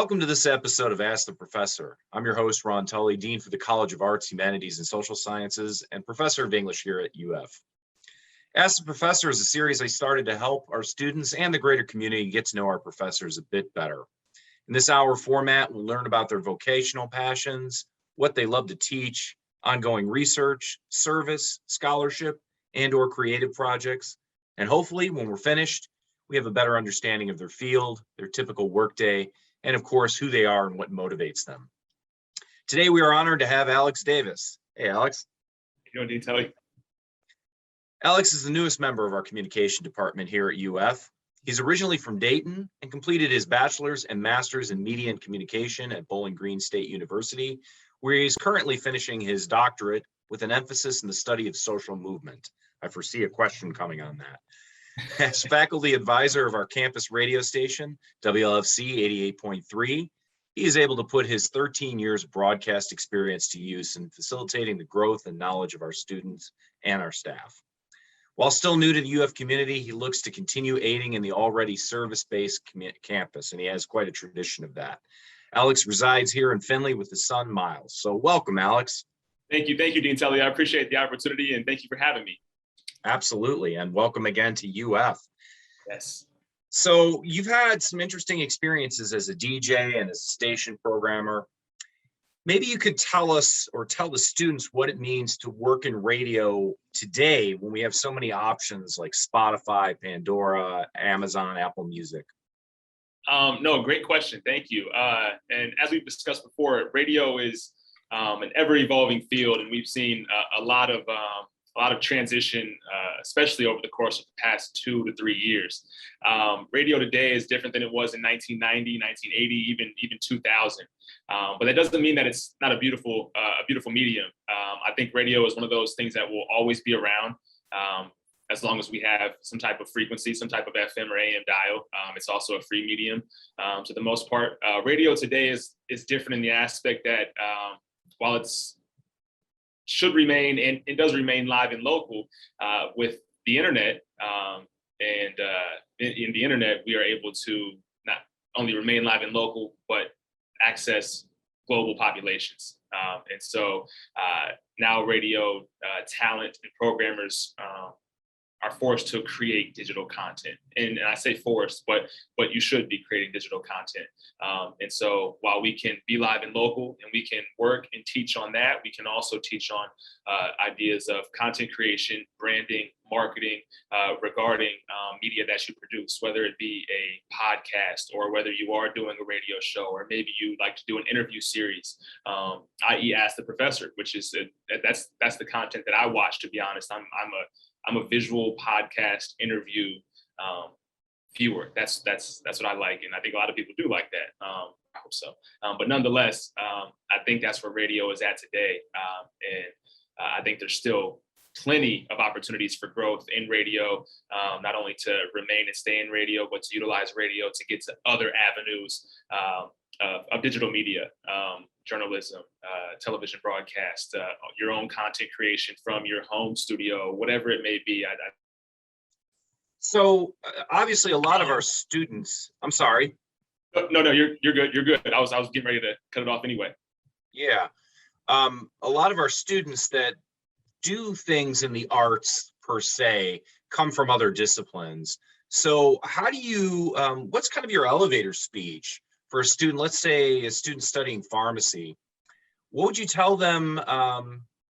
Welcome to this episode of Ask the Professor. I'm your host, Ron Tulley, Dean for the College of Arts, Humanities, and Social Sciences, and Professor of English here at UF. Ask the Professor is a series I started to help our students and the greater community get to know our professors a bit better. In this hour format, we'll learn about their vocational passions, what they love to teach, ongoing research, service, scholarship, and/or creative projects. And hopefully, when we're finished, we have a better understanding of their field, their typical workday, and of course, who they are and what motivates them. Today, we are honored to have Alex Davis. Hey, Alex. How you doing, Tulley? Alex is the newest member of our communication department here at UF. He's originally from Dayton and completed his bachelor's and master's in media and communication at Bowling Green State University, where he's currently finishing his doctorate with an emphasis in the study of social movement. I foresee a question coming on that. As faculty advisor of our campus radio station, WLFC 88.3, he is able to put his 13 years of broadcast experience to use in facilitating the growth and knowledge of our students and our staff. While still new to the UF community, he looks to continue aiding in the already service-based campus, and he has quite a tradition of that. Alex resides here in Findlay with his son, Miles. So welcome, Alex. Thank you, Dean Tulley. I appreciate the opportunity, and thank you for having me. Absolutely, and welcome again to UF. Yes. So you've had some interesting experiences as a DJ and as a station programmer. Maybe you could tell us or tell the students what it means to work in radio today when we have so many options like Spotify, Pandora, Amazon, Apple Music. No, great question. Thank you. And as we've discussed before, radio is an ever-evolving field, and we've seen a lot of transition, especially over the course of the past 2 to 3 years. Radio today is different than it was in 1990, 1980, even 2000. But that doesn't mean that it's not a beautiful medium. I think radio is one of those things that will always be around as long as we have some type of frequency, some type of FM or AM dial. It's also a free medium. To the most part, radio today is different in the aspect that while it's should remain and it does remain live and local with the internet. In the internet, we are able to not only remain live and local, but access global populations. And so now radio talent and programmers are forced to create digital content. And I say forced, but you should be creating digital content. And so while we can be live and local and we can work and teach on that, we can also teach on ideas of content creation, branding, marketing regarding media that you produce, whether it be a podcast or whether you are doing a radio show, or maybe you like to do an interview series, i.e. Ask the Professor, which is that's the content that I watch, to be honest. I'm a visual podcast interview viewer. That's what I like, and I think a lot of people do like that. I hope so. But nonetheless, I think that's where radio is at today, and I think there's still plenty of opportunities for growth in radio, not only to remain and stay in radio, but to utilize radio to get to other avenues of digital media, journalism, television broadcast, your own content creation from your home studio, whatever it may be. So obviously a lot of our students, I'm sorry. No, you're good. You're good. I was getting ready to cut it off anyway. Yeah. A lot of our students that do things in the arts per se come from other disciplines. So how do you, what's kind of your elevator speech for a student, let's say a student studying pharmacy? What would you tell them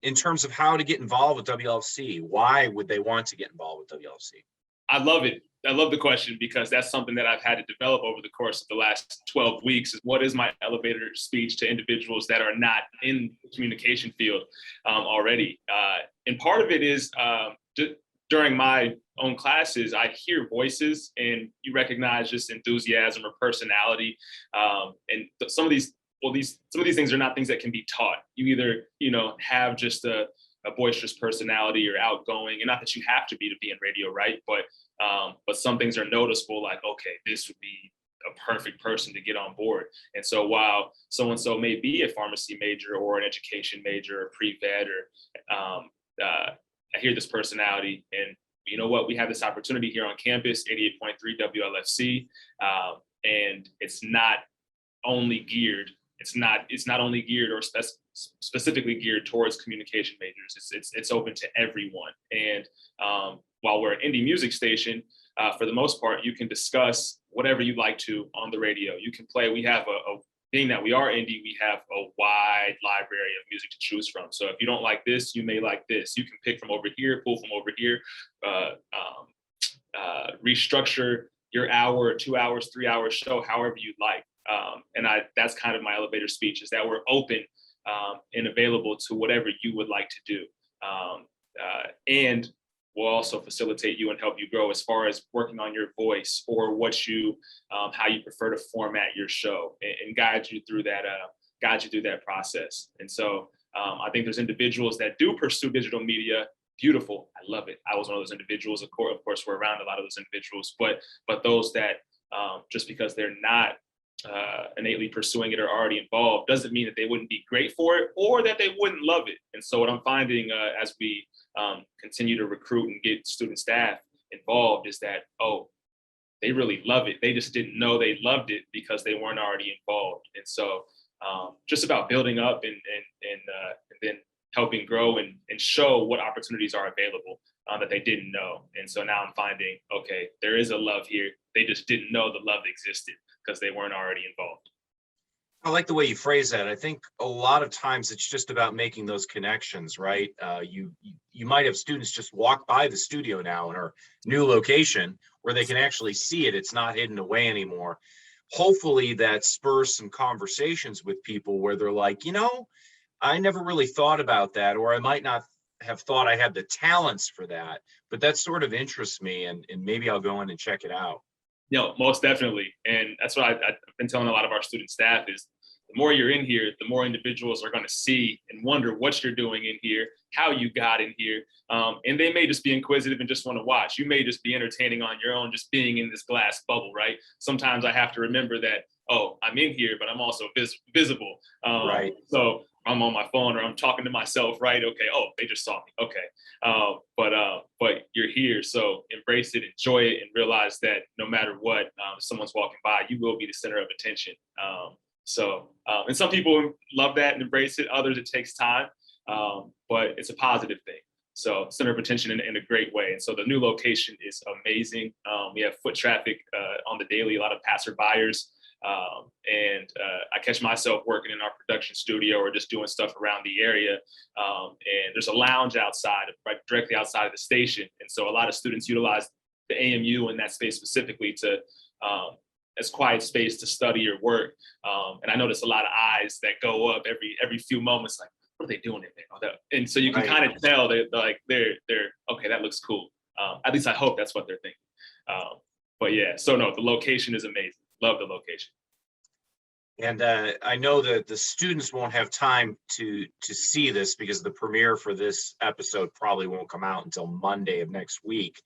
in terms of how to get involved with WLFC? Why would they want to get involved with WLFC? I love it. I love the question, because that's something that I've had to develop over the course of the last 12 weeks. Is what is my elevator speech to individuals that are not in the communication field already? And part of it is during my own classes, I hear voices and you recognize just enthusiasm or personality. And some of these things are not things that can be taught. You either, have just a boisterous personality or outgoing, and not that you have to be in radio, right? But some things are noticeable, like, okay, this would be a perfect person to get on board. And so while so-and-so may be a pharmacy major or an education major or pre-vet, or I hear this personality, and you know what, we have this opportunity here on campus, 88.3 WLFC, and it's not only geared. It's not only geared or specifically geared towards communication majors. It's open to everyone. And while we're an indie music station, for the most part, you can discuss whatever you'd like to on the radio. You can play. We have being that we are indie, we have a wide library of music to choose from. So if you don't like this, you may like this. You can pick from over here, pull from over here, restructure your hour, 2 hours, 3 hour show, however you'd like. And that's kind of my elevator speech, is that we're open and available to whatever you would like to do. And we'll also facilitate you and help you grow as far as working on your voice or what you, how you prefer to format your show, and guide you through that process. And so I think there's individuals that do pursue digital media. Beautiful. I love it. I was one of those individuals. Of course, we're around a lot of those individuals, but those that just because they're not innately pursuing it or already involved doesn't mean that they wouldn't be great for it or that they wouldn't love it. And so what I'm finding as we continue to recruit and get student staff involved is that, they really love it. They just didn't know they loved it because they weren't already involved. And so just about building up and then helping grow and show what opportunities are available that they didn't know. And so now I'm finding, okay, there is a love here. They just didn't know the love existed because they weren't already involved. I like the way you phrase that. I think a lot of times it's just about making those connections, right? You might have students just walk by the studio now in our new location where they can actually see it. It's not hidden away anymore. Hopefully that spurs some conversations with people where they're like, I never really thought about that, or I might not have thought I had the talents for that, but that sort of interests me, and maybe I'll go in and check it out. Most definitely. And that's what I've been telling a lot of our student staff is the more you're in here, the more individuals are going to see and wonder what you're doing in here, how you got in here. And they may just be inquisitive and just want to watch. You may just be entertaining on your own, just being in this glass bubble, right? Sometimes I have to remember that, I'm in here, but I'm also visible. Right. So I'm on my phone or I'm talking to myself, right? Okay. They just saw me. Okay. But you're here. So embrace it, enjoy it, and realize that no matter what, if someone's walking by, you will be the center of attention. And some people love that and embrace it. Others, it takes time, but it's a positive thing. So center of attention in a great way. And so the new location is amazing. We have foot traffic on the daily, a lot of passerbyers. And I catch myself working in our production studio or just doing stuff around the area. And there's a lounge outside, right directly outside of the station. And so a lot of students utilize the AMU in that space specifically to as quiet space to study or work. And I notice a lot of eyes that go up every few moments, like, what are they doing in there? And so you can kind of tell they're okay, that looks cool. At least I hope that's what they're thinking. But yeah, so no, the location is amazing. Love the location. And I know that the students won't have time to see this because the premiere for this episode probably won't come out until Monday of next week.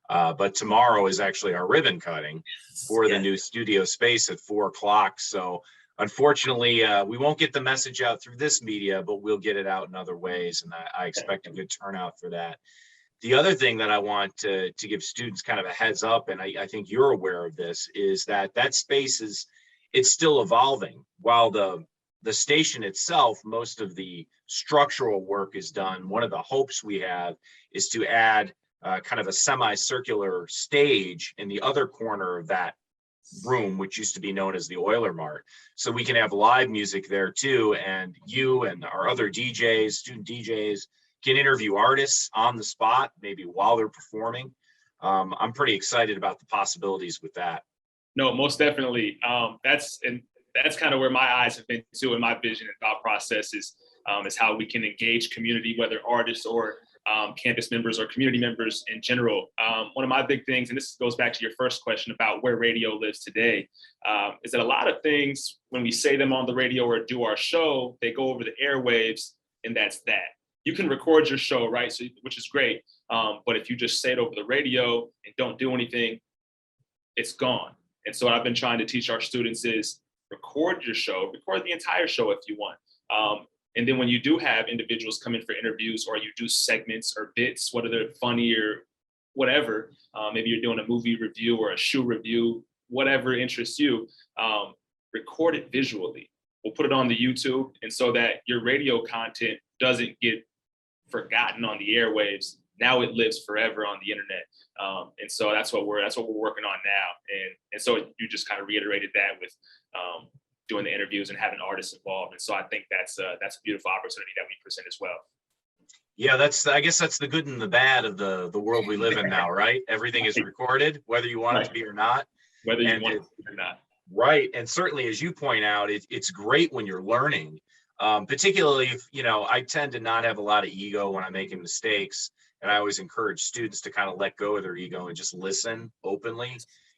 But tomorrow is actually our ribbon cutting for the new studio space at 4:00. So unfortunately, we won't get the message out through this media, but we'll get it out in other ways. And I expect a good turnout for that. The other thing that I want to give students kind of a heads up, and I think you're aware of this, is that space it's still evolving. While the station itself, most of the structural work is done. One of the hopes we have is to add kind of a semicircular stage in the other corner of that room, which used to be known as the Oiler Mart. So we can have live music there too. And you and our other DJs, student DJs, can interview artists on the spot, maybe while they're performing. I'm pretty excited about the possibilities with that. No, most definitely. That's kind of where my eyes have been too, in my vision and thought process is how we can engage community, whether artists or campus members or community members in general. One of my big things, and this goes back to your first question about where radio lives today, is that a lot of things, when we say them on the radio or do our show, they go over the airwaves, and that's that. You can record your show, right? So, which is great. But if you just say it over the radio and don't do anything, it's gone. And so what I've been trying to teach our students is record your show, record the entire show if you want. And then when you do have individuals come in for interviews, or you do segments or bits, whether they're funny or whatever, maybe you're doing a movie review or a shoe review, whatever interests you, record it visually. We'll put it on the YouTube, and so that your radio content doesn't get forgotten on the airwaves. Now it lives forever on the internet, and so that's what we're working on now. And so you just kind of reiterated that with doing the interviews and having artists involved. And so I think that's a beautiful opportunity that we present as well. Yeah, I guess that's the good and the bad of the world we live in now, right? Everything is recorded, whether you want it to be or not. Whether you want it to be or not. Right. And certainly, as you point out, it's great when you're learning, particularly if, I tend to not have a lot of ego when I'm making mistakes. And I always encourage students to kind of let go of their ego and just listen openly,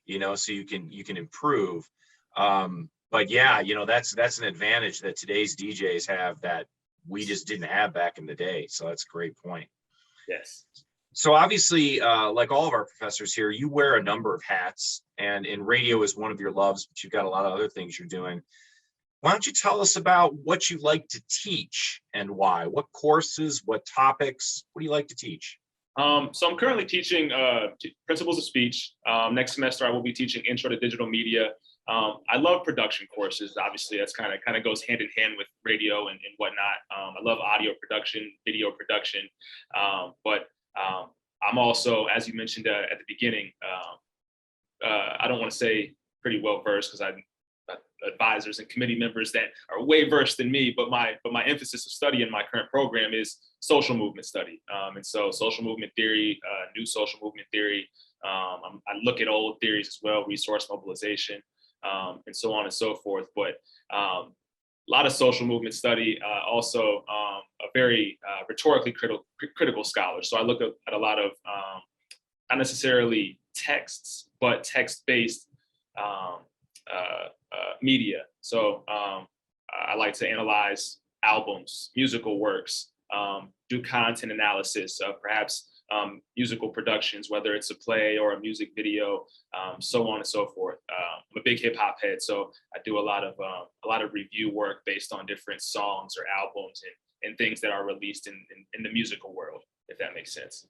so you can improve. But yeah, that's an advantage that today's DJs have that we just didn't have back in the day. So that's a great point. Yes. So obviously, like all of our professors here, you wear a number of hats, and radio is one of your loves, but you've got a lot of other things you're doing. Why don't you tell us about what you like to teach and why? What courses, what topics, what do you like to teach? So I'm currently teaching principles of speech. Next semester, I will be teaching intro to digital media. I love production courses. Obviously, that's kind of goes hand in hand with radio and whatnot. I love audio production, video production, but I'm also, as you mentioned at the beginning, I don't want to say pretty well versed because I'm advisors and committee members that are way versed than me. But my emphasis of study in my current program is social movement study, and so social movement theory, new social movement theory. I look at old theories as well, resource mobilization, and so on and so forth. But a lot of social movement study, also a very rhetorically critical scholar. So I look at a lot of not necessarily texts, but text-based media. So I like to analyze albums, musical works, do content analysis of perhaps musical productions, whether it's a play or a music video, so on and so forth. I'm a big hip hop head, so I do a lot of review work based on different songs or albums and things that are released in the musical world, if that makes sense.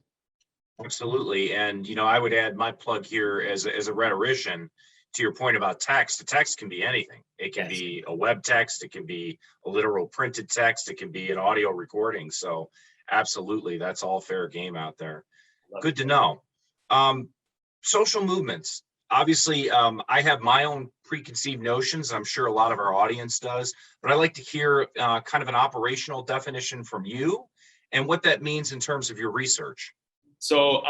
Absolutely. And, I would add my plug here as a rhetorician to your point about text. A text can be anything. It can be a web text. It can be a literal printed text. It can be an audio recording. So absolutely, that's all fair game out there. Good to know. Social movements. Obviously, I have my own preconceived notions. I'm sure a lot of our audience does, but I like to hear kind of an operational definition from you and what that means in terms of your research. So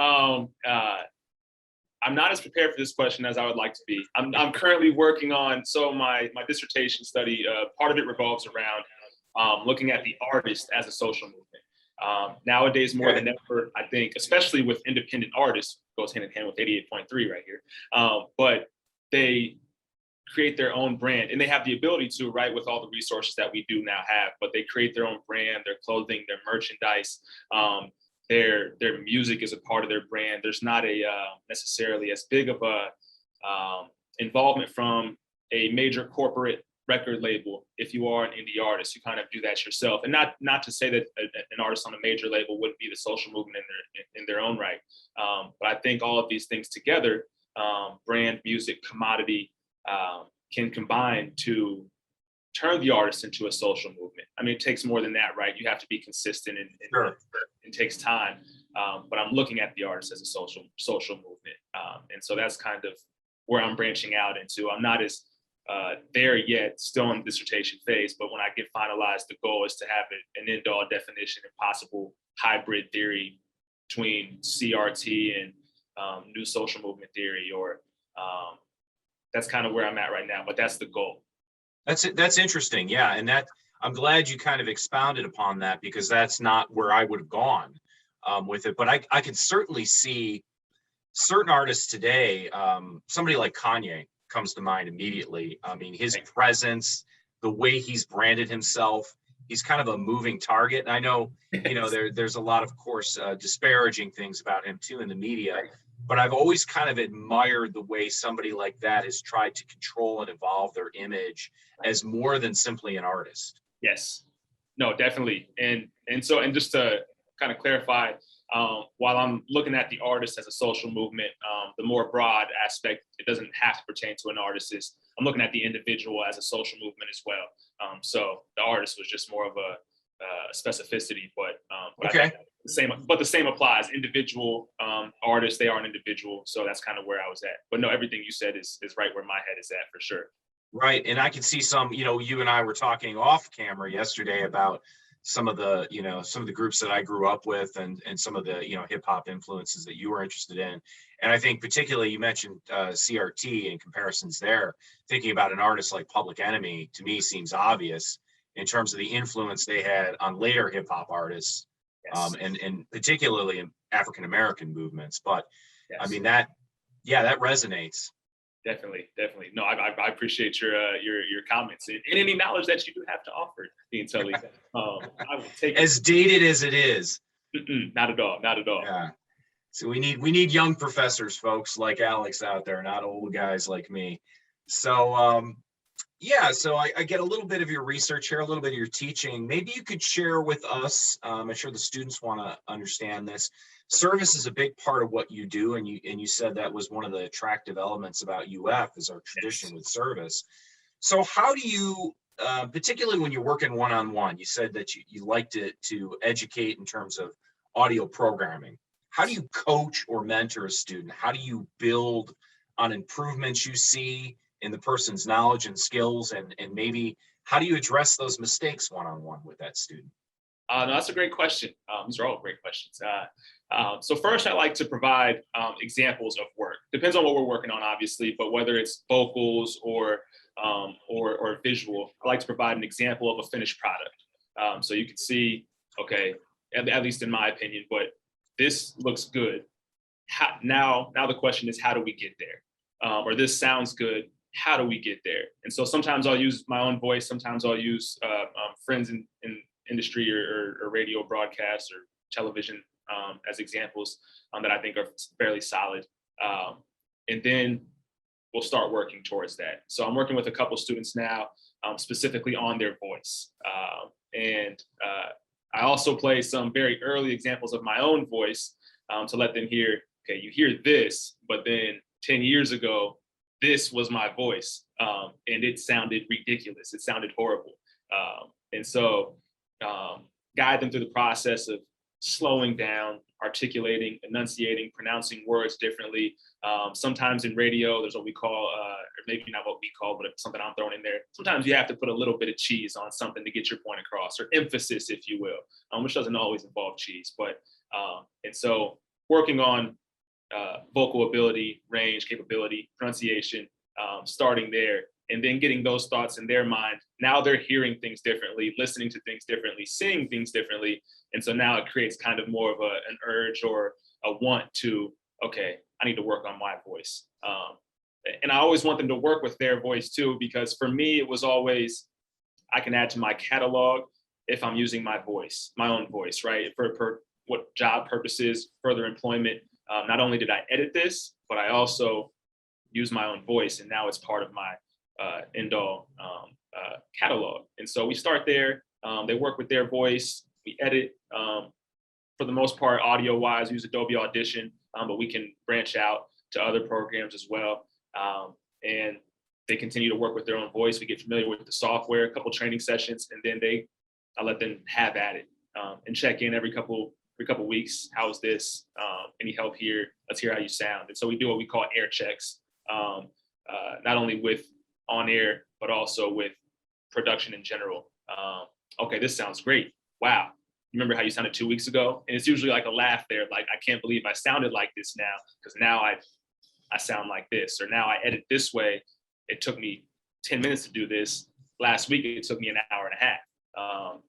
I'm not as prepared for this question as I would like to be. I'm currently working on, so my dissertation study, part of it revolves around looking at the artist as a social movement. Nowadays, more than ever, I think, especially with independent artists, goes hand in hand with 88.3 right here, but they create their own brand, and they have the ability to, right, with all the resources that we do now have, but they create their own brand, their clothing, their merchandise, their music is a part of their brand. There's not a necessarily as big of a involvement from a major corporate record label. If you are an indie artist, you kind of do that yourself. And not to say that an artist on a major label wouldn't be the social movement in their own right. But I think all of these things together, brand, music, commodity, can combine to turn the artist into a social movement. I mean, it takes more than that, right? You have to be consistent and Sure. it takes time. But I'm looking at the artist as a social movement. And so that's kind of where I'm branching out into. I'm not as there yet, still in the dissertation phase, but when I get finalized, the goal is to have an end-all definition and possible hybrid theory between CRT and new social movement theory, or that's kind of where I'm at right now, but that's the goal. That's interesting. Yeah. And I'm glad you kind of expounded upon that, because that's not where I would have gone with it. But I can certainly see certain artists today, somebody like Kanye comes to mind immediately. I mean, his presence, the way he's branded himself, he's kind of a moving target. And I know, there's a lot of course, disparaging things about him too in the media. Right. But I've always kind of admired the way somebody like that has tried to control and evolve their image as more than simply an artist. Yes, no, definitely. And just to kind of clarify, while I'm looking at the artist as a social movement, the more broad aspect, it doesn't have to pertain to an artist, is I'm looking at the individual as a social movement as well. So the artist was just more of a specificity, but I think the same applies. Individual artists, they are an individual. So that's kind of where I was at. But no, everything you said is right where my head is at for sure. Right. And I can see some, you and I were talking off camera yesterday about some of the, some of the groups that I grew up with and some of the, hip hop influences that you were interested in. And I think particularly you mentioned CRT and comparisons there. Thinking about an artist like Public Enemy, to me, seems obvious in terms of the influence they had on later hip hop artists, Yes. and particularly in African American movements. But Yes. I mean, that resonates. Definitely. No, I appreciate your comments and any knowledge that you do have to offer, Dean Tulley. I will take as dated as it is. Not at all. Yeah. So we need young professors, folks like Alex out there, not old guys like me. So so I get a little bit of your research here, a little bit of your teaching. Maybe you could share with us. I'm sure the students want to understand this. Service is a big part of what you do, and you said that was one of the attractive elements about UF is our tradition with service. So how do you, particularly when you're working one-on-one, you said that you like to educate in terms of audio programming. How do you coach or mentor a student? How do you build on improvements you see in the person's knowledge and skills, and maybe how do you address those mistakes one-on-one with that student? No, that's a great question. These are all great questions. So first, I like to provide examples of work. Depends on what we're working on, obviously, but whether it's vocals or visual, I like to provide an example of a finished product. So you can see, okay, at least in my opinion, but this looks good. Now the question is, how do we get there? Or this sounds good. How do we get there? And so sometimes I'll use my own voice. Sometimes I'll use friends in industry or radio broadcasts or television as examples that I think are fairly solid. And then we'll start working towards that. So I'm working with a couple students now, specifically on their voice. And I also play some very early examples of my own voice to let them hear, okay, you hear this, but then 10 years ago, this was my voice. And it sounded ridiculous. It sounded horrible. And so guide them through the process of slowing down, articulating, enunciating, pronouncing words differently. Sometimes in radio, there's what we call, or maybe not what we call, but something I'm throwing in there. Sometimes you have to put a little bit of cheese on something to get your point across, or emphasis, if you will, which doesn't always involve cheese. But and so working on vocal ability, range, capability, pronunciation, starting there, and then getting those thoughts in their mind. Now they're hearing things differently, listening to things differently, seeing things differently. And so now it creates kind of more of an urge or a want to, okay, I need to work on my voice. And I always want them to work with their voice too, because for me, it was always, I can add to my catalog if I'm using my voice, my own voice, right? For what job purposes, further employment. Not only did I edit this, but I also use my own voice, and now it's part of my end-all catalog. And so we start there. They work with their voice. We edit, for the most part, audio-wise, use Adobe Audition, but we can branch out to other programs as well. And they continue to work with their own voice. We get familiar with the software, a couple training sessions, and then I let them have at it and check in every couple weeks. How's this? Any help here? Let's hear how you sound. And so we do what we call air checks, not only with on air, but also with production in general. Okay, this sounds great. Wow. Remember how you sounded 2 weeks ago? And it's usually like a laugh there. Like, I can't believe I sounded like this now, because now I sound like this, or now I edit this way. It took me 10 minutes to do this. Last week, it took me an hour and a half.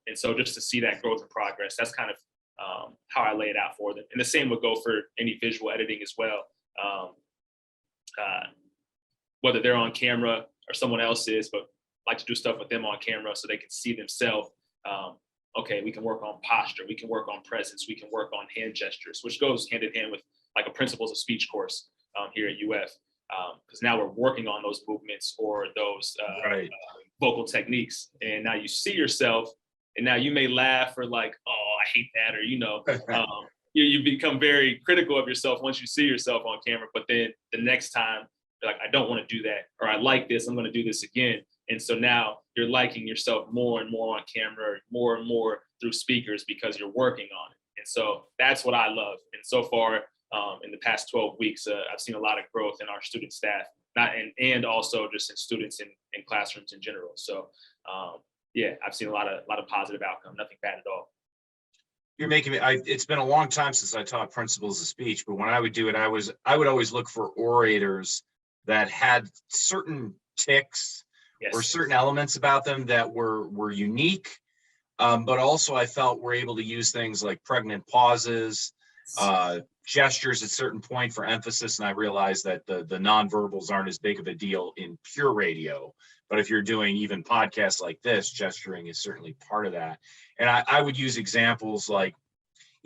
And so just to see that growth and progress, that's kind of how I lay it out for them. And the same would go for any visual editing as well. Whether they're on camera or someone else is, but I like to do stuff with them on camera so they can see themselves. Okay, we can work on posture, we can work on presence, we can work on hand gestures, which goes hand in hand with like a principles of speech course here at UF. Because now we're working on those movements or those vocal techniques. And now you see yourself, and now you may laugh or like, oh, I hate that, or, you become very critical of yourself once you see yourself on camera. But then the next time They're like, I don't want to do that, or I like this, I'm going to do this again. And so now you're liking yourself more and more on camera, more and more through speakers because you're working on it. And so that's what I love. And so far, in the past 12 weeks, I've seen a lot of growth in our student staff, and also just in students in classrooms in general. So yeah, I've seen a lot of positive outcome, nothing bad at all. You're making me, it's been a long time since I taught principles of speech, but when I would do it, I would always look for orators that had certain tics Yes. or certain elements about them that were unique. But also I felt we're able to use things like pregnant pauses, gestures at certain point for emphasis. And I realized that the nonverbals aren't as big of a deal in pure radio. But if you're doing even podcasts like this, gesturing is certainly part of that. And I would use examples like,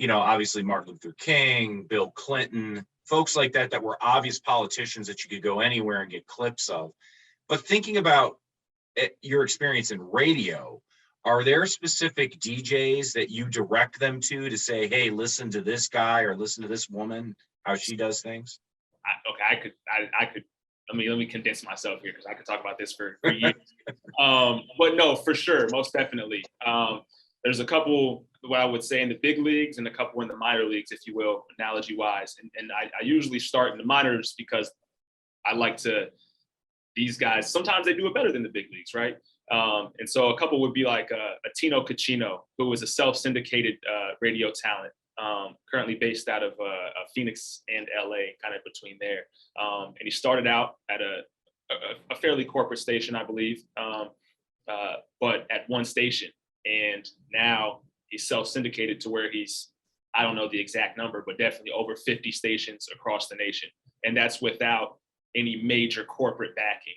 obviously Martin Luther King, Bill Clinton, folks like that were obvious politicians that you could go anywhere and get clips of. But thinking about your experience in radio, are there specific DJs that you direct them to say, hey, listen to this guy or listen to this woman, how she does things? I could. Let me condense myself here because I could talk about this for years. But no, for sure, most definitely. There's a couple, what I would say, in the big leagues and a couple in the minor leagues, if you will, analogy wise. And I usually start in the minors because I like to, these guys, sometimes they do it better than the big leagues, right? And so a couple would be like a Tino Cucino, who was a self-syndicated radio talent, currently based out of Phoenix and LA, kind of between there. And he started out at a fairly corporate station, I believe, but at one station. And now he's self-syndicated to where he's, I don't know the exact number, but definitely over 50 stations across the nation. And that's without any major corporate backing.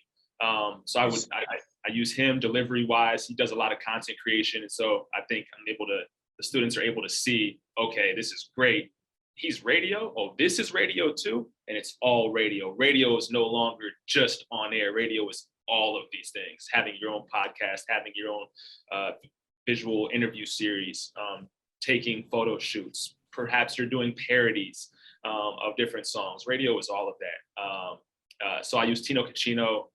So I use him delivery wise. He does a lot of content creation. And so I think the students are able to see, okay, this is great. He's radio. Oh, this is radio too. And it's all radio. Radio is no longer just on air. Radio is all of these things, having your own podcast, having your own visual interview series, taking photo shoots. Perhaps you're doing parodies of different songs. Radio is all of that. So I use Tino Cucino,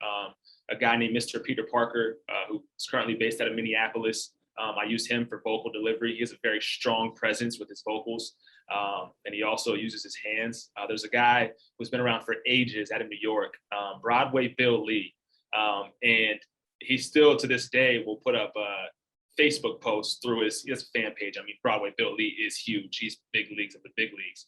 a guy named Mr. Peter Parker, who's currently based out of Minneapolis. I use him for vocal delivery. He has a very strong presence with his vocals, and he also uses his hands. There's a guy who's been around for ages out of New York, Broadway Bill Lee, and he still to this day will put up Facebook posts through his fan page. I mean, Broadway Bill Lee is huge. He's big leagues of the big leagues,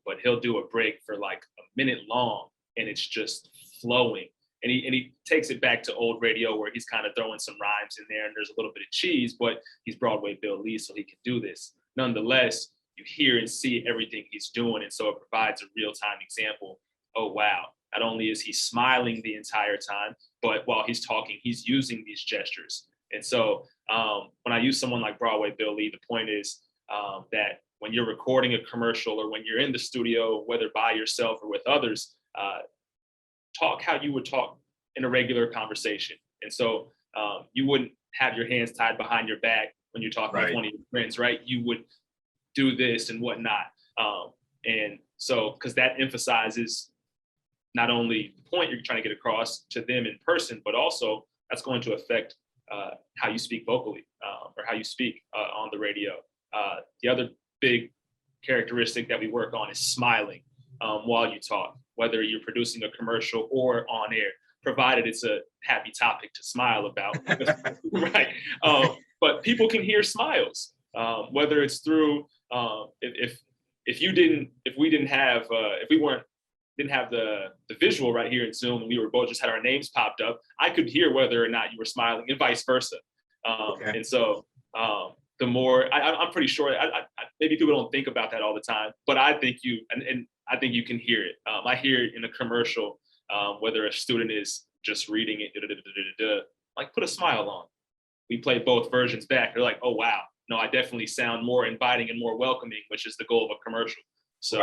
but he'll do a break for like a minute long, and it's just flowing. And he takes it back to old radio where he's kind of throwing some rhymes in there and there's a little bit of cheese, but he's Broadway Bill Lee, so he can do this. Nonetheless, you hear and see everything he's doing. And so it provides a real-time example. Oh, wow. Not only is he smiling the entire time, but while he's talking, he's using these gestures. And so when I use someone like Broadway Bill Lee, the point is that when you're recording a commercial or when you're in the studio, whether by yourself or with others, talk how you would talk in a regular conversation. And so you wouldn't have your hands tied behind your back when you're talking with one of your friends, right? You would do this and whatnot. And so, because that emphasizes not only the point you're trying to get across to them in person, but also that's going to affect how you speak vocally or how you speak on the radio. The other big characteristic that we work on is smiling while you talk, whether you're producing a commercial or on air, provided it's a happy topic to smile about, right? But people can hear smiles, whether it's through if we didn't have the visual right here in Zoom and we were both just had our names popped up, I could hear whether or not you were smiling and vice versa. And so the more I'm pretty sure maybe people don't think about that all the time, but I think I think you can hear it. I hear it in a commercial, whether a student is just reading it, like put a smile on. We play both versions back. They're like, oh, wow. No, I definitely sound more inviting and more welcoming, which is the goal of a commercial. So,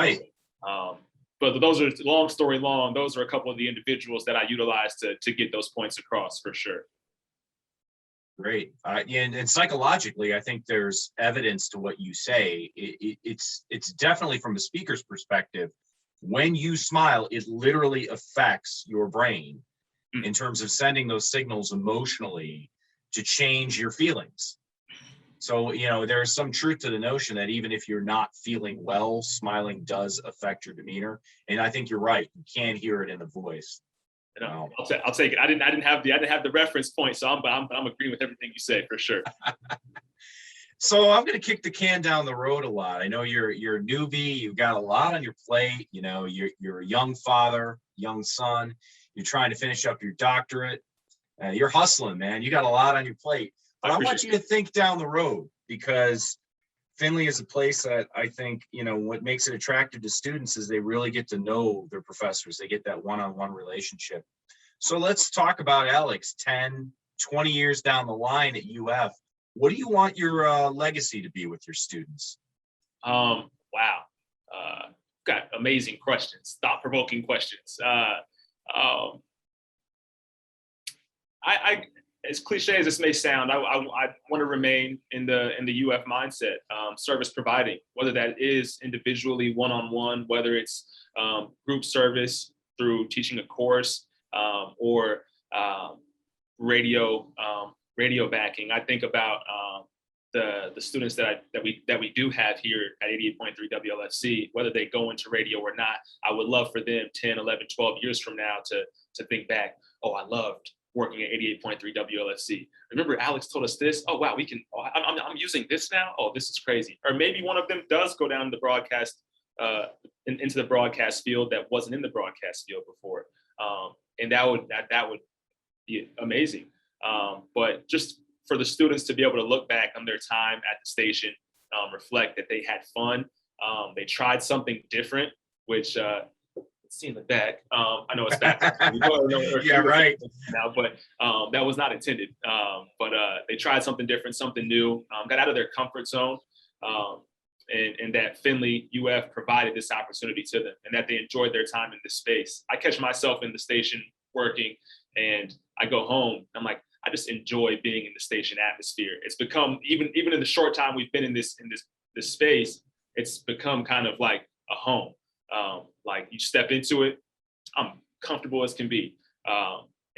but those are long story long. Those are a couple of the individuals that I utilize to get those points across for sure. Great. And psychologically, I think there's evidence to what you say. It's definitely from a speaker's perspective when you smile, it literally affects your brain Mm. in terms of sending those signals emotionally to change your feelings. So, you know, there's some truth to the notion that even if you're not feeling well, smiling does affect your demeanor. And I think you're right. You can hear it in the voice. You know, Wow. I'll take it. I didn't have the reference point, so I'm agreeing with everything you say for sure. So I'm going to kick the can down the road a lot. I know you're a newbie. You've got a lot on your plate. You know, you're a young father, young son. You're trying to finish up your doctorate. You're hustling, man. You got a lot on your plate. But I want you to think down the road, because Findlay is a place that I think, you know, what makes it attractive to students is they really get to know their professors. They get that one-on-one relationship. So let's talk about Alex, 10, 20 years down the line at UF. What do you want your legacy to be with your students? Wow. Got amazing questions, thought-provoking questions. I as cliche as this may sound, I want to remain in the UF mindset, service providing, whether that is individually one-on-one, whether it's group service through teaching a course, or radio backing. I think about the students that we do have here at 88.3 WLFC, whether they go into radio or not. I would love for them 10, 11, 12 years from now to think back, oh, I loved working at 88.3 WLFC. Remember, Alex told us this. Oh, wow, I'm using this now. Oh, this is crazy. Or maybe one of them does go down the broadcast, into the broadcast field that wasn't in the broadcast field before. And that would be amazing. But just for the students to be able to look back on their time at the station, reflect that they had fun. They tried something different, which see in the back. I know it's back. Yeah, right. Now, but that was not intended. But they tried something different, something new, got out of their comfort zone, and that Findlay UF provided this opportunity to them, and that they enjoyed their time in this space. I catch myself in the station working, and I go home. I'm like, I just enjoy being in the station atmosphere. It's become, even in the short time we've been in this space, it's become kind of like a home. Like you step into it, I'm comfortable as can be.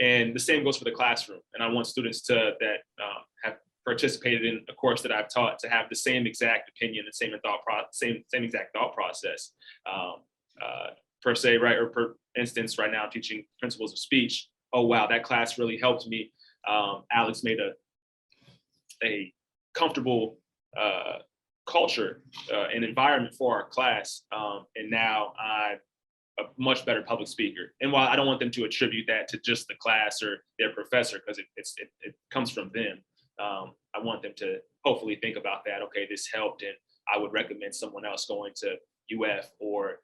And the same goes for the classroom. And I want students that have participated in a course that I've taught to have the same exact opinion, the same exact thought process. Per se, right? Or per instance, right now I'm teaching principles of speech. Oh, wow, that class really helped me. Alex made a comfortable culture and environment for our class, and now I'm a much better public speaker. And while I don't want them to attribute that to just the class or their professor, because it comes from them, I want them to hopefully think about that. Okay, this helped, and I would recommend someone else going to UF, or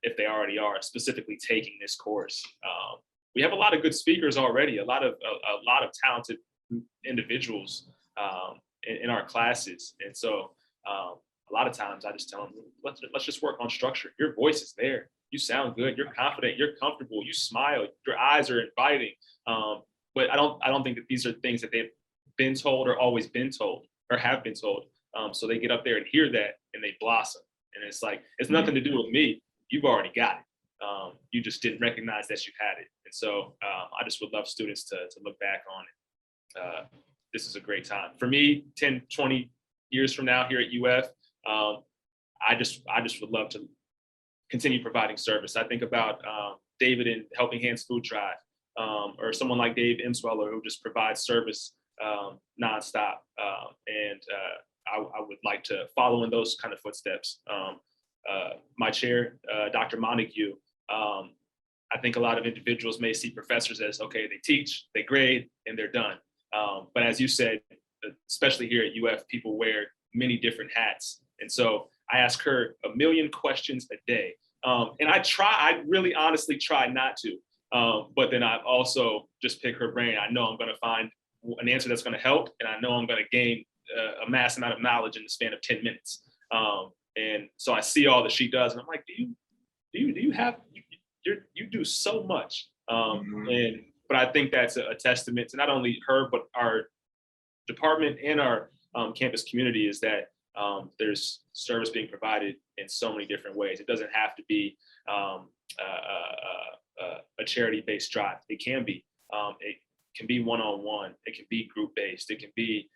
if they already are, specifically taking this course. We have a lot of good speakers already, a lot of talented individuals in our classes. And so a lot of times I just tell them, let's just work on structure. Your voice is there. You sound good. You're confident. You're comfortable. You smile. Your eyes are inviting. But I don't think that these are things that they've been told or always been told or have been told. So they get up there and hear that and they blossom. And it's like, it's nothing to do with me. You've already got it. You just didn't recognize that you had it. And so I just would love students to look back on it. This is a great time. For me, 10, 20 years from now here at UF, I just would love to continue providing service. I think about David in Helping Hands Food Drive, or someone like Dave Imsweller, who just provides service nonstop. And I would like to follow in those kind of footsteps. My chair, Dr. Montague, I think a lot of individuals may see professors as, okay, they teach, they grade, and they're done. But as you said, especially here at UF, people wear many different hats. And so I ask her a million questions a day. And I really honestly try not to. But then I also just pick her brain. I know I'm going to find an answer that's going to help. And I know I'm going to gain a mass amount of knowledge in the span of 10 minutes. And so I see all that she does. And I'm like, you do so much. But I think that's a testament to not only her, but our department and our campus community, is that there's service being provided in so many different ways. It doesn't have to be a charity-based drive. It can be. It can be one-on-one. It can be group-based. It can be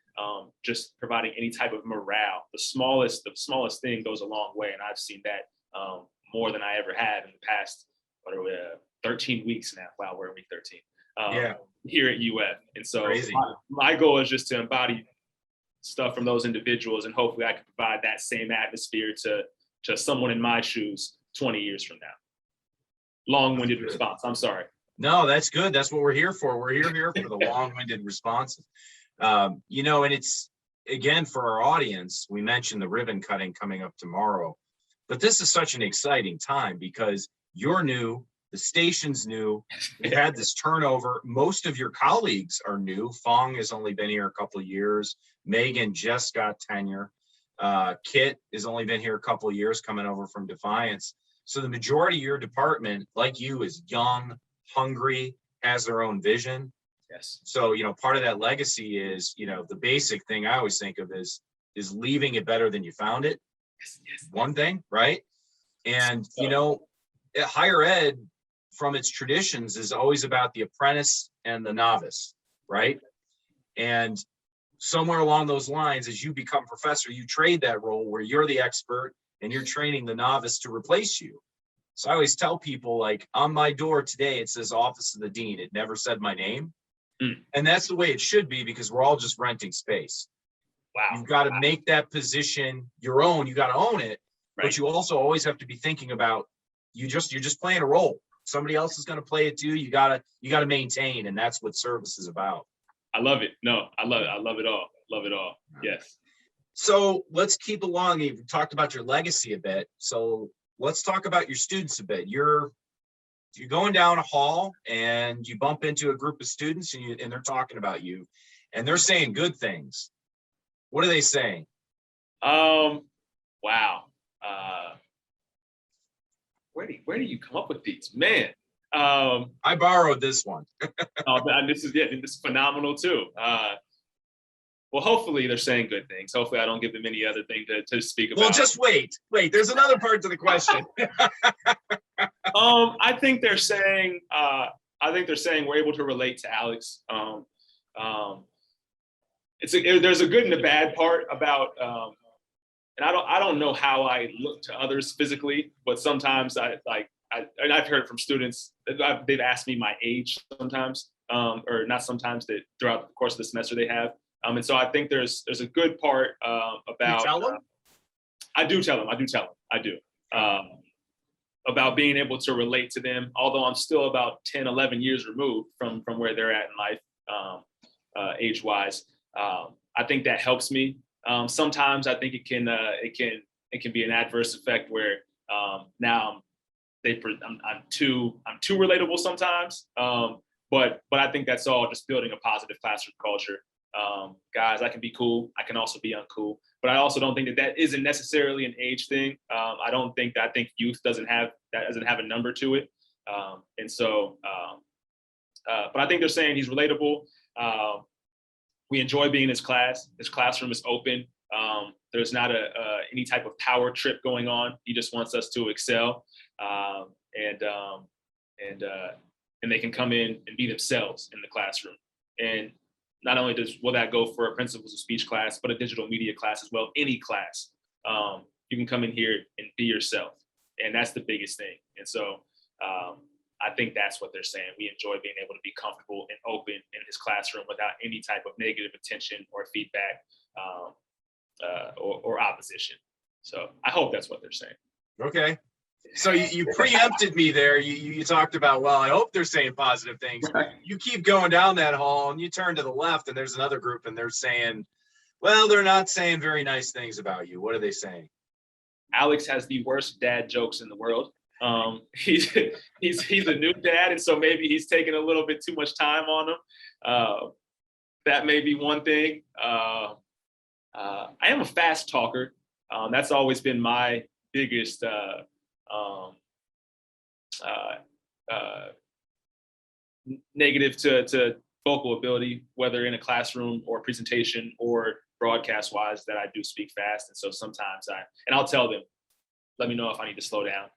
just providing any type of morale. The smallest thing goes a long way, and I've seen that more than I ever had in the past. 13 weeks now. Wow, we're in week 13. Here at UF, and so my goal is just to embody stuff from those individuals, and hopefully I can provide that same atmosphere to someone in my shoes 20 years from now. Long-winded response. I'm sorry. No, that's good. That's what we're here for. We're here for the long-winded responses. And it's, again, for our audience, we mentioned the ribbon cutting coming up tomorrow, but this is such an exciting time because you're new, the station's new, we've had this turnover. Most of your colleagues are new. Fong has only been here a couple of years. Megan just got tenure. Kit has only been here a couple of years, coming over from Defiance. So the majority of your department, like you, is young, hungry, has their own vision. Yes. So, part of that legacy is, the basic thing I always think of is leaving it better than you found it. Yes. One thing, right? And, higher ed, from its traditions, is always about the apprentice and the novice, right? And somewhere along those lines, as you become professor, you trade that role where you're the expert and you're training the novice to replace you. So I always tell people, like, on my door today, it says Office of the Dean. It never said my name. And that's the way it should be, because we're all just renting space. Wow. You've got to make that position your own. You got to own it, right. But you also always have to be thinking about you're just playing a role. Somebody else is going to play it too. You gotta maintain, and that's what service is about. I love it. No, I love it. I love it all. Love it all. Yes. So let's keep along. You've talked about your legacy a bit. So let's talk about your students a bit. You're going down a hall and you bump into a group of students and they're talking about you and they're saying good things. What are they saying? Wow. Where do you come up with these, man? I borrowed this one. This is phenomenal too. Well, hopefully they're saying good things. Hopefully I don't give them any other thing to speak about. Well, just wait. There's another part to the question. I think they're saying we're able to relate to Alex. There's a good and a bad part about, and I don't know how I look to others physically, but sometimes and I've heard from students, they've asked me my age sometimes, or not sometimes, that throughout the course of the semester they have. And so I think there's a good part about. You tell them? I do tell them. I do. About being able to relate to them, although I'm still about 10, 11 years removed from where they're at in life, age-wise. I think that helps me. Sometimes I think it can be an adverse effect where now I'm too relatable sometimes. But I think that's all just building a positive classroom culture. Guys, I can be cool. I can also be uncool. But I also don't think that isn't necessarily an age thing. I think youth doesn't have a number to it. But I think they're saying he's relatable. We enjoy being in his class. His classroom is open. There's not any type of power trip going on. He just wants us to excel, and they can come in and be themselves in the classroom. And not only will that go for a principles of speech class, but a digital media class as well. Any class, you can come in here and be yourself, and that's the biggest thing. And so I think that's what they're saying. We enjoy being able to be comfortable and open in his classroom without any type of negative attention or feedback or opposition. So I hope that's what they're saying. Okay. So you preempted me there. You talked about, well, I hope they're saying positive things. You keep going down that hall and you turn to the left and there's another group and they're saying, well, they're not saying very nice things about you. What are they saying? Alex has the worst dad jokes in the world. He's a new dad, and so maybe he's taking a little bit too much time on him. That may be one thing. I am a fast talker. That's always been my biggest negative to vocal ability, whether in a classroom or a presentation or broadcast wise that I do speak fast. And so sometimes I'll tell them, let me know if I need to slow down.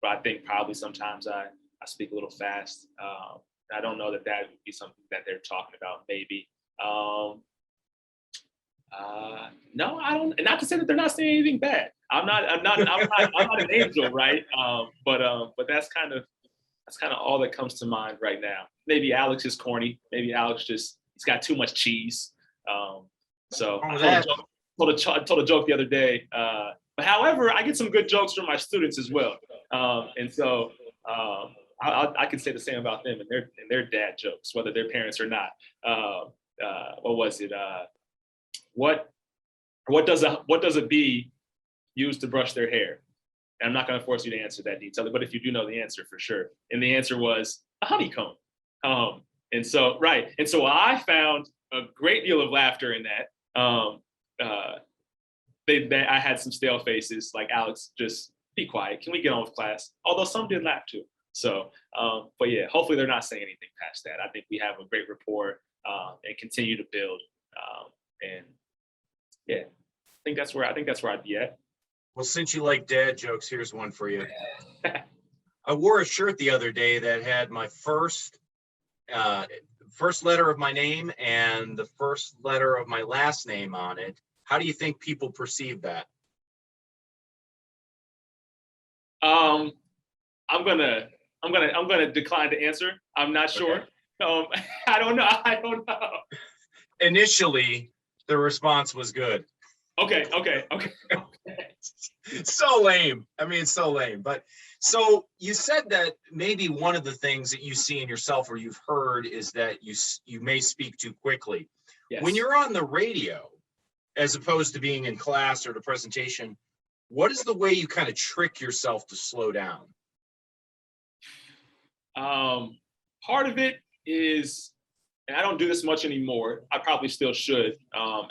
But I think probably sometimes I speak a little fast. I don't know that would be something that they're talking about, maybe. No, I don't. Not to say that they're not saying anything bad. I'm not an angel, right? But that's kind of all that comes to mind right now. Maybe Alex is corny. Maybe Alex he's got too much cheese. So I told a joke the other day. But however, I get some good jokes from my students as well. And so I can say the same about them and their dad jokes, whether they're parents or not. What was it? What does a bee use to brush their hair? And I'm not going to force you to answer that detail, but if you do know the answer, for sure. And the answer was a honeycomb. And so I found a great deal of laughter in that. I had some stale faces, like, Alex, just be quiet. Can we get on with class? Although some did laugh too. So, but yeah, hopefully they're not saying anything past that. I think we have a great rapport and continue to build. And yeah, I think that's where I'd be at. Well, since you like dad jokes, here's one for you. I wore a shirt the other day that had my first letter of my name and the first letter of my last name on it. How do you think people perceive that? I'm gonna decline to answer. I'm not sure. Okay. I don't know. Initially, the response was good. Okay. So lame. I mean, it's so lame. But so you said that maybe one of the things that you see in yourself or you've heard is that you may speak too quickly. Yes. When you're on the radio, as opposed to being in class or the presentation, what is the way you kind of trick yourself to slow down? Part of it is, and I don't do this much anymore. I probably still should,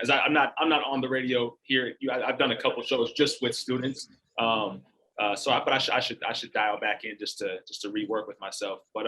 as I'm not on the radio here. I've done a couple shows just with students, but I should dial back in just to rework with myself. But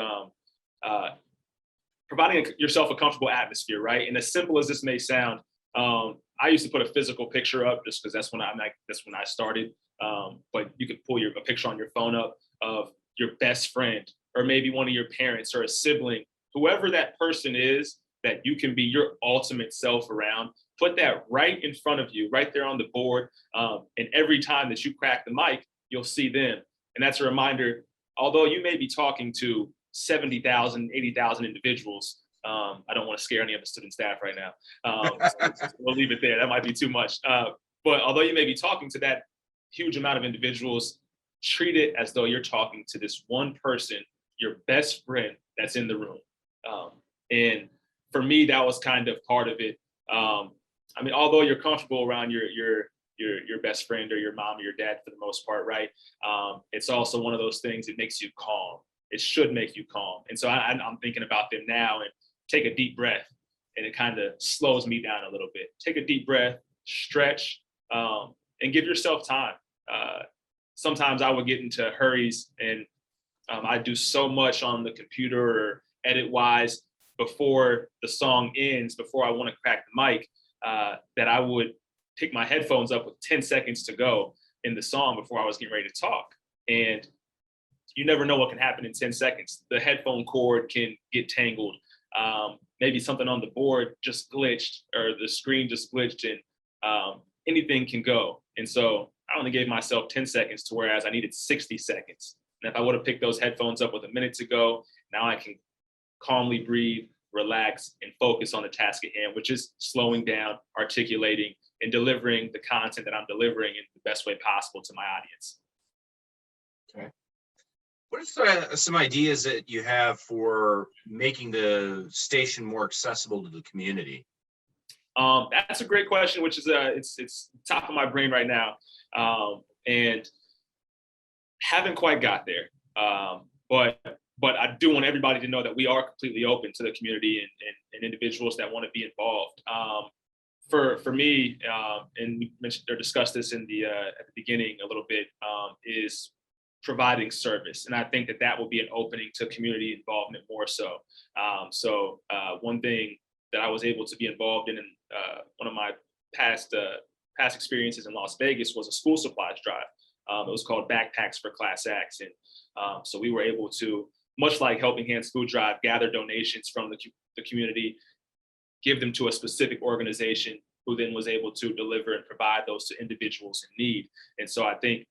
providing yourself a comfortable atmosphere, right? And as simple as this may sound, I used to put a physical picture up just because that's when I started. But you could pull a picture on your phone up of your best friend, or maybe one of your parents or a sibling, whoever that person is that you can be your ultimate self around. Put that right in front of you, right there on the board. And every time that you crack the mic, you'll see them. And that's a reminder, although you may be talking to 70,000, 80,000 individuals, I don't want to scare any of the student staff right now. So we'll leave it there. That might be too much. But although you may be talking to that huge amount of individuals, treat it as though you're talking to this one person, your best friend that's in the room. And for me, that was kind of part of it. I mean, although you're comfortable around your best friend or your mom or your dad for the most part, right? It's also one of those things that makes you calm. It should make you calm. And so I'm thinking about them now, and take a deep breath, and it kind of slows me down a little bit. Take a deep breath, stretch, and give yourself time. Sometimes I would get into hurries, and I do so much on the computer or edit-wise before the song ends, before I want to crack the mic, that I would pick my headphones up with 10 seconds to go in the song before I was getting ready to talk. And you never know what can happen in 10 seconds. The headphone cord can get tangled. Maybe something on the board just glitched, or the screen just glitched, and anything can go. And so I only gave myself 10 seconds to whereas I needed 60 seconds. And if I would have picked those headphones up with a minute to go, now I can calmly breathe, relax, and focus on the task at hand, which is slowing down, articulating, and delivering the content that I'm delivering in the best way possible to my audience. Okay. What are some ideas that you have for making the station more accessible to the community? That's a great question, which is it's top of my brain right now, and haven't quite got there. But I do want everybody to know that we are completely open to the community and individuals that want to be involved. For me, and we mentioned or discussed this in the at the beginning a little bit, is providing service, and I think that will be an opening to community involvement more so. One thing that I was able to be involved in past experiences in Las Vegas was a school supplies drive. It was called Backpacks for Class Acts. And so we were able to, much like Helping Hands Food Drive, gather donations from the community, give them to a specific organization who then was able to deliver and provide those to individuals in need. And so I think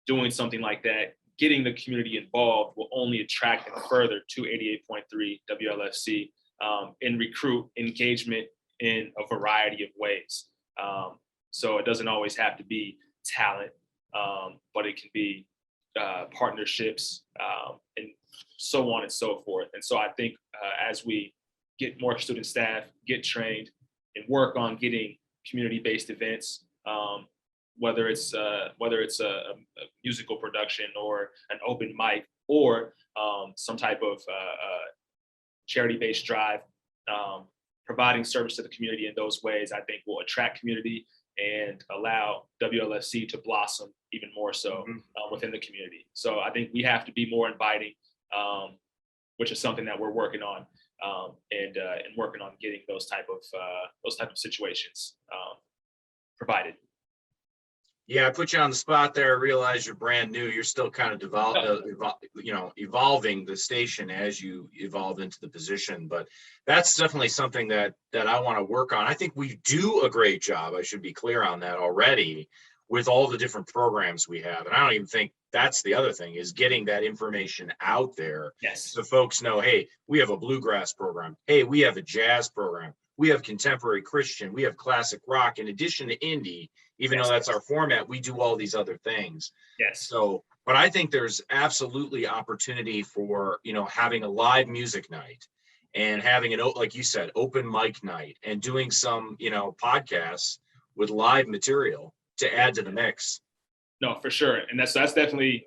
doing something like that, getting the community involved, will only attract them further to 88.3 WLFC and recruit engagement in a variety of ways. So it doesn't always have to be talent, but it can be partnerships and so on and so forth. And so I think as we get more student staff, get trained, and work on getting community-based events, whether it's a musical production or an open mic or some type of charity-based drive, providing service to the community in those ways, I think will attract community and allow WLFC to blossom even more so within the community. So I think we have to be more inviting, which is something that we're working on, and working on getting those type of situations provided. Yeah, I put you on the spot there. I realize you're brand new. You're still kind of evolving the station as you evolve into the position. But that's definitely something that I want to work on. I think we do a great job. I should be clear on that already with all the different programs we have. And I don't even think that's the other thing, is getting that information out there. Yes. So folks know, hey, we have a bluegrass program. Hey, we have a jazz program. We have contemporary Christian. We have classic rock. In addition to indie, even though that's our format, we do all these other things. Yes. So, but I think there's absolutely opportunity for, having a live music night and having an, like you said, open mic night and doing some, podcasts with live material to add to the mix. No, for sure. And that's definitely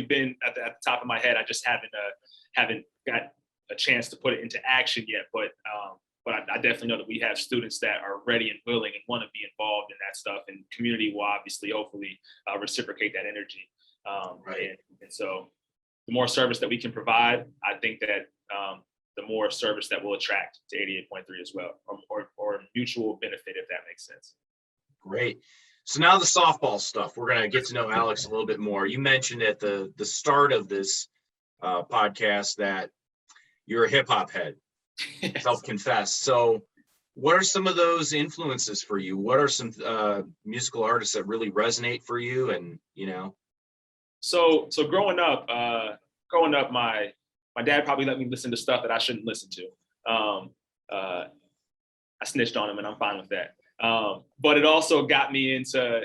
been at the top of my head. I just haven't got a chance to put it into action yet, but I definitely know that we have students that are ready and willing and want to be involved in that stuff, and community will obviously, hopefully, reciprocate that energy. Right. And so the more service that we can provide, I think that the more service that will attract to 88.3 as well, or mutual benefit, if that makes sense. Great. So now the softball stuff. We're going to get to know Alex a little bit more. You mentioned at the start of this podcast that you're a hip hop head. Yes. Self-confess. So what are some of those influences for you? What are some musical artists that really resonate for you? And, So growing up, my dad probably let me listen to stuff that I shouldn't listen to. I snitched on him, and I'm fine with that. But it also got me into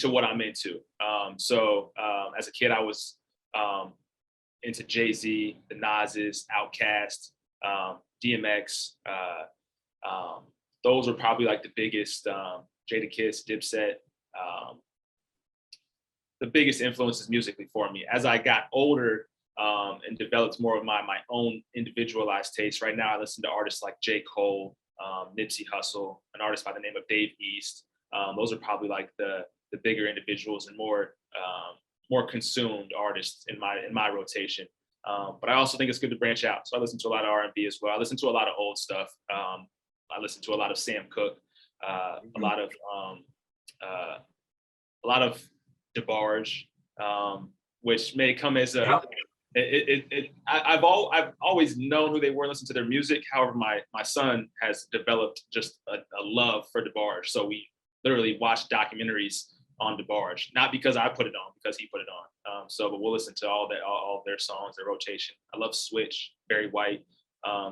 what I'm into. As a kid, I was into Jay-Z, the Nas's, Outkast, DMX. Those were probably like the biggest, Jadakiss, Dipset, the biggest influences musically for me. As I got older and developed more of my own individualized taste, right now I listen to artists like J. Cole, Nipsey Hussle, an artist by the name of Dave East. Those are probably like the bigger individuals and more consumed artists in my rotation. But I also think it's good to branch out. So I listen to a lot of R&B as well. I listen to a lot of old stuff. I listen to a lot of Sam Cooke, a lot of DeBarge, which may come as a. I've always known who they were, listened to their music. However, my son has developed just a love for DeBarge. So we literally watch documentaries on DeBarge, not because I put it on, because he put it on. But we'll listen to all their songs, their rotation. I love Switch, Barry White.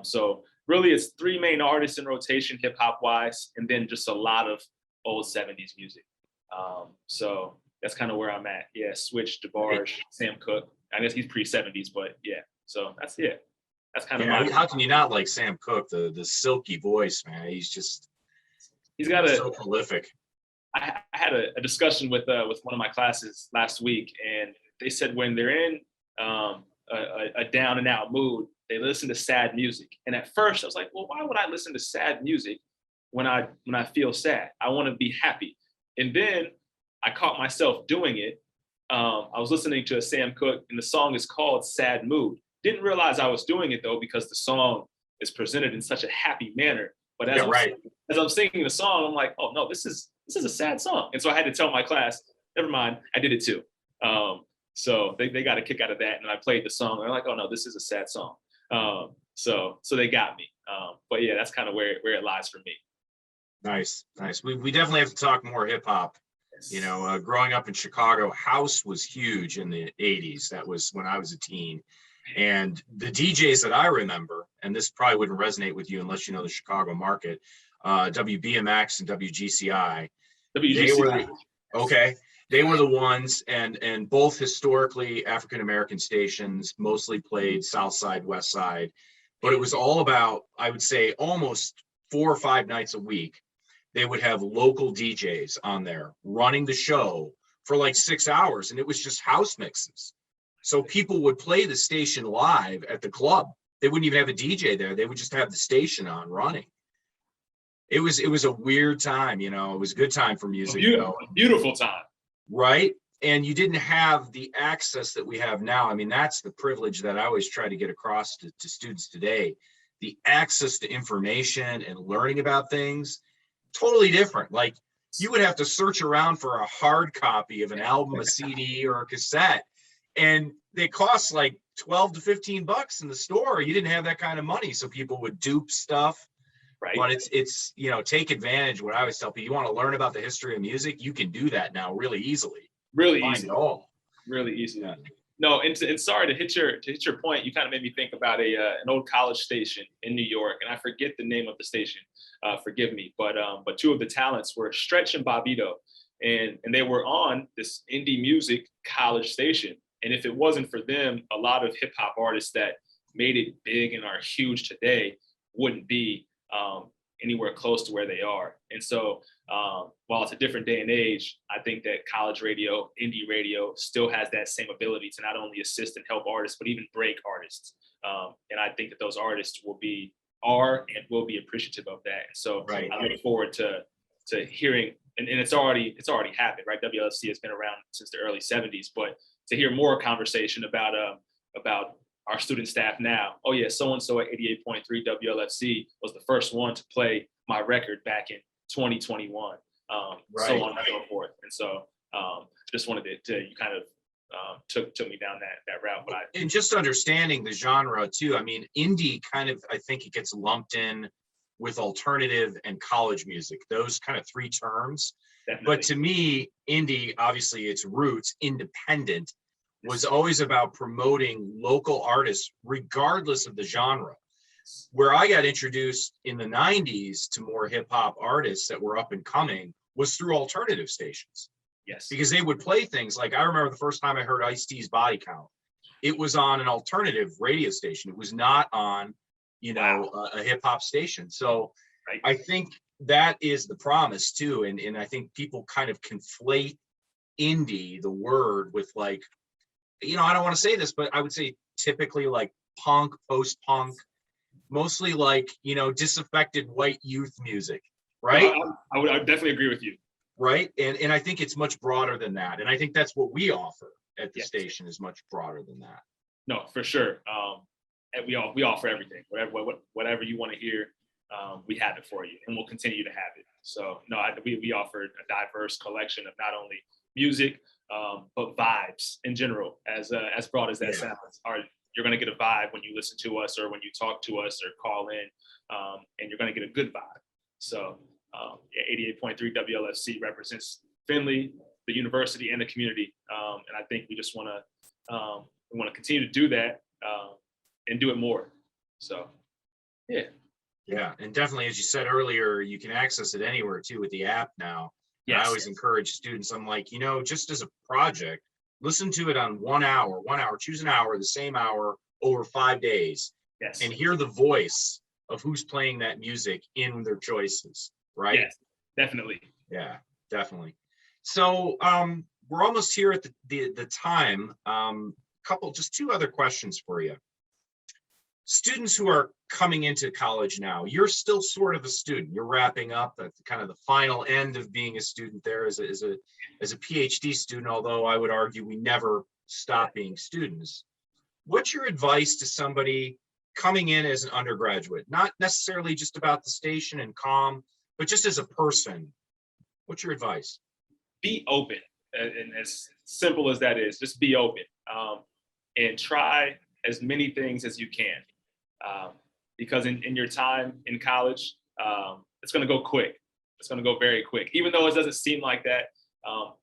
So really it's three main artists in rotation, hip hop wise, and then just a lot of old 70s music. So that's kind of where I'm at. Yeah, Switch, DeBarge, Sam Cooke. I guess he's pre-70s, but yeah. So that's kind of how can you not like Sam Cooke, the silky voice, man? He's so prolific. I had a discussion with one of my classes last week, and they said when they're in a down and out mood, they listen to sad music. And at first I was like, well, why would I listen to sad music when I feel sad? I want to be happy. And then I caught myself doing it. I was listening to a Sam Cooke, and the song is called Sad Mood. Didn't realize I was doing it though, because the song is presented in such a happy manner. But Yeah, right. as I'm singing the song, I'm like, oh no, this is a sad song. And so I had to tell my class, never mind, I did it too. So they got a kick out of that. And I played the song. They're like, oh no, this is a sad song. So they got me. But yeah, that's kind of where it lies for me. Nice, nice. We definitely have to talk more hip hop. You know, growing up in Chicago, house was huge in the 80s. That was when I was a teen. And the DJs that I remember, and this probably wouldn't resonate with you unless you know the Chicago market, WBMX and WGCI. They were okay. They were the ones, and both historically African American stations, mostly played South Side, West Side, but it was all about, I would say, almost 4 or 5 nights a week. They would have local DJs on there running the show for like 6 hours, and it was just house mixes. So people would play the station live at the club. They wouldn't even have a DJ there. They would just have the station on running. It was a weird time, you know. It was a good time for music. Beautiful time. Right? And you didn't have the access that we have now. I mean, that's the privilege that I always try to get across to students today. The access to information and learning about things, totally different. Like, you would have to search around for a hard copy of an album, a CD, or a cassette, and they cost like 12 to 15 bucks in the store. You didn't have that kind of money, so people would dupe stuff. Right. But it's you know, take advantage. What I always tell people, you want to learn about the history of music, you can do that now really easily. Really Find easy. it all. Really easy. Yeah. No, and sorry to hit your point. You kind of made me think about an old college station in New York, and I forget the name of the station. Forgive me, but two of the talents were Stretch and Bobbito, and they were on this indie music college station. And if it wasn't for them, a lot of hip hop artists that made it big and are huge today wouldn't be anywhere close to where they are. And so while it's a different day and age, I think that college radio, indie radio still has that same ability to not only assist and help artists, but even break artists. And I think that those artists are and will be appreciative of that. And so Right. I look forward to hearing, and it's already happened, right? WLFC has been around since the early 70s, but to hear more conversation about our student staff now. Oh yeah, so-and-so at 88.3 WLFC was the first one to play my record back in 2021. Right. So on and so forth. And so just wanted to you kind of took me down that route. But and just understanding the genre too. I mean, indie kind of, I think it gets lumped in with alternative and college music, those kind of 3 terms. Definitely. But to me, indie, obviously its roots, independent, was always about promoting local artists, regardless of the genre. Where I got introduced in the 90s to more hip hop artists that were up and coming was through alternative stations. Yes. Because they would play things like, I remember the first time I heard Ice-T's Body Count. It was on an alternative radio station. It was not on, you know, a hip hop station. So right. I think that is the promise too. And I think people kind of conflate indie, the word, with like, you know, I don't want to say this, but I would say typically like punk, post-punk, mostly like, you know, disaffected white youth music, right? I would definitely agree with you. Right. And I think it's much broader than that. And I think that's what we offer at the station is much broader than that. No, for sure. And we offer everything, whatever you want to hear, we have it for you, and we'll continue to have it. So no, we offer a diverse collection of not only music, but vibes in general, as broad as that sounds. You're going to get a vibe when you listen to us or when you talk to us or call in, and you're going to get a good vibe. So 88.3 WLFC represents Findlay, the university, and the community. And I think we just want to continue to do that and do it more. So, yeah. Yeah, and definitely, as you said earlier, you can access it anywhere too with the app now. Yes. I always encourage students, I'm like, you know, just as a project, listen to it on 1 hour, choose an hour, the same hour over 5 days. Yes. And hear the voice of who's playing that music in their choices, right? Yes, definitely. Yeah, definitely. So we're almost here at the time. Just 2 other questions for you. Students who are coming into college now, you're still sort of a student. You're wrapping up at kind of the final end of being a student there as a PhD student, although I would argue we never stop being students. What's your advice to somebody coming in as an undergraduate, not necessarily just about the station and comm, but just as a person, what's your advice? Be open, and as simple as that is, just be open, and try as many things as you can, because in your time in college, it's going to go quick. It's going to go very quick, even though it doesn't seem like that.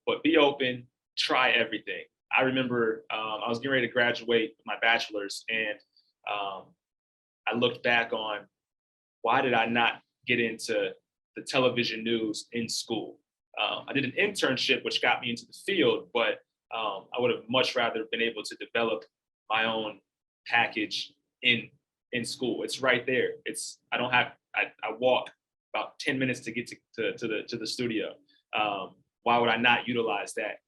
But be open, try everything. I remember I was getting ready to graduate my bachelor's, and I looked back on, why did I not get into the television news in school? I did an internship, which got me into the field, but I would have much rather been able to develop my own package in school. It's right there. I walk about 10 minutes to get to the studio. Why would I not utilize that?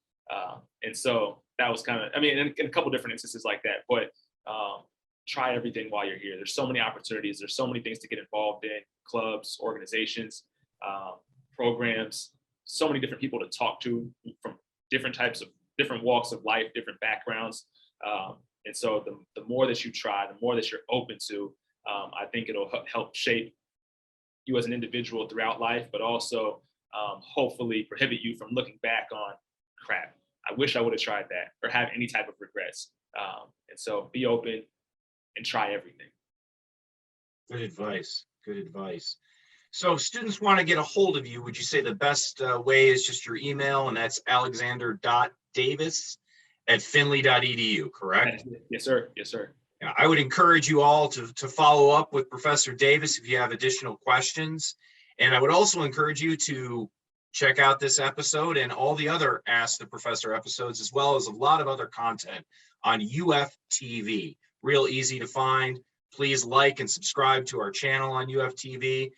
And so that was kind of, I mean, in a couple different instances like that, but try everything while you're here. There's so many opportunities. There's so many things to get involved in: clubs, organizations, programs, so many different people to talk to from different walks of life, different backgrounds. And so the more that you try, the more that you're open to, I think it'll help shape you as an individual throughout life, but also hopefully prohibit you from looking back on, crap, I wish I would have tried that, or have any type of regrets. And so be open and try everything. Good advice. Good advice. So students want to get a hold of you. Would you say the best way is just your email, and that's alexander.davis@finley.edu, correct? Yes, sir. Yes, sir. Yeah, I would encourage you all to follow up with Professor Davis if you have additional questions. And I would also encourage you to check out this episode and all the other Ask the Professor episodes, as well as a lot of other content on UFTV. Real easy to find. Please like and subscribe to our channel on UFTV.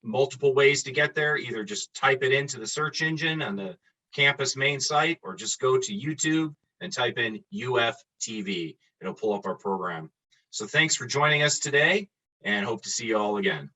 Multiple ways to get there. Either just type it into the search engine on the campus main site, or just go to YouTube and type in UFTV. It'll pull up our program. So thanks for joining us today, and hope to see you all again.